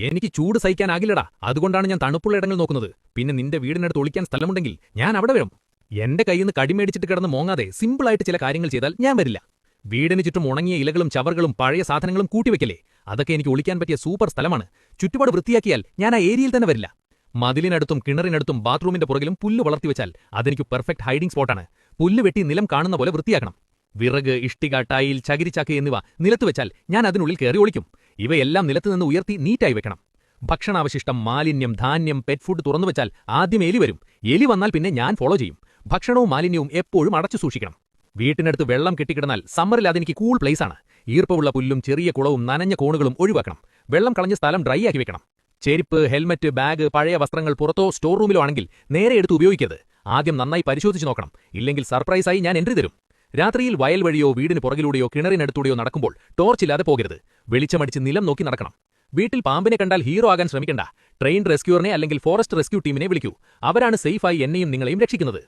എനിക്ക് ചൂട് സഹിക്കാനാകില്ലടാ, അതുകൊണ്ടാണ് ഞാൻ തണുപ്പുള്ള ഇടങ്ങൾ നോക്കുന്നത്. പിന്നെ നിന്റെ വീടിനടുത്ത് ഒളിക്കാൻ സ്ഥലമുണ്ടെങ്കിൽ ഞാൻ അവിടെ വരും. എന്റെ കയ്യിന്ന് കടിമേടിച്ചിട്ട് കിടന്ന് മോങ്ങാതെ സിമ്പിളായിട്ട് ചില കാര്യങ്ങൾ ചെയ്താൽ ഞാൻ വരില്ല. വീടിന് ചുറ്റും ഉണങ്ങിയ ഇലകളും ചവറുകളും പഴയ സാധനങ്ങളും കൂട്ടിവെക്കല്ലേ, അതൊക്കെ എനിക്ക് ഒളിക്കാൻ പറ്റിയ സൂപ്പർ സ്ഥലമാണ്. ചുറ്റുപാട് വൃത്തിയാക്കിയാൽ ഞാൻ ആ ഏരിയയിൽ തന്നെ വരില്ല. മതിലിനടുത്തും കിണറിനടുത്തും ബാത്റൂമിന്റെ പുറകിലും പുല്ല് വളർത്തിവെച്ചാൽ അതെനിക്ക് പെർഫെക്റ്റ് ഹൈഡിംഗ് സ്പോട്ടാണ്. പുല്ല് വെട്ടി നിലം കാണുന്ന പോലെ വൃത്തിയാക്കണം. വിറക്, ഇഷ്ടിക, ടൈൽ, ചകിരിച്ചാക്ക് എന്നിവ നിലത്ത് വെച്ചാൽ ഞാൻ അതിനുള്ളിൽ കയറി ഒളിക്കും. ഇവയെല്ലാം നിലത്തുനിന്ന് ഉയർത്തി നീറ്റായി വെക്കണം. ഭക്ഷണാവശിഷ്ടം, മാലിന്യം, ധാന്യം, പെറ്റ് ഫുഡ് തുറന്നുവെച്ചാൽ ആദ്യം എലി വരും. എലി വന്നാൽ പിന്നെ ഞാൻ ഫോളോ ചെയ്യും. ഭക്ഷണവും മാലിന്യവും എപ്പോഴും അടച്ചു സൂക്ഷിക്കണം. വീട്ടിനടുത്ത് വെള്ളം കെട്ടിക്കിടന്നാൽ സമ്മറിൽ അതെനിക്ക് കൂൾ പ്ലേസാണ്. ഈർപ്പമുള്ള പുല്ലും ചെറിയ കുളവും നനഞ്ഞ കോണുകളും ഒഴിവാക്കണം. വെള്ളം കളഞ്ഞ സ്ഥലം ഡ്രൈ ആക്കി വെക്കണം. ചെരുപ്പ്, ഹെൽമറ്റ്, ബാഗ്, പഴയ വസ്ത്രങ്ങൾ പുറത്തോ സ്റ്റോർ റൂമിലോ ആണെങ്കിൽ നേരെ എടുത്ത് ഉപയോഗിക്കരുത്. ആദ്യം നന്നായി പരിശോധിച്ച് നോക്കണം. ഇല്ലെങ്കിൽ സർപ്രൈസായി ഞാൻ എൻട്രി തരും. രാത്രിയിൽ വയൽ വഴിയോ വീടിന് പുറകിലൂടെയോ കിണറിനടുത്തൂടെയോ നടക്കുമ്പോൾ ടോർച്ചില്ലാതെ പോകരുത്. വെളിച്ചമടിച്ച് നിലം നോക്കി നടക്കണം. വീട്ടിൽ പാമ്പിനെ കണ്ടാൽ ഹീറോ ആകാൻ ശ്രമിക്കണ്ട. ട്രെയിൻ റെസ്ക്യൂറിനെ അല്ലെങ്കിൽ ഫോറസ്റ്റ് റെസ്ക്യൂ ടീമിനെ വിളിക്കൂ. അവരാണ് സേഫായി എന്നെയും നിങ്ങളെയും രക്ഷിക്കുന്നത്.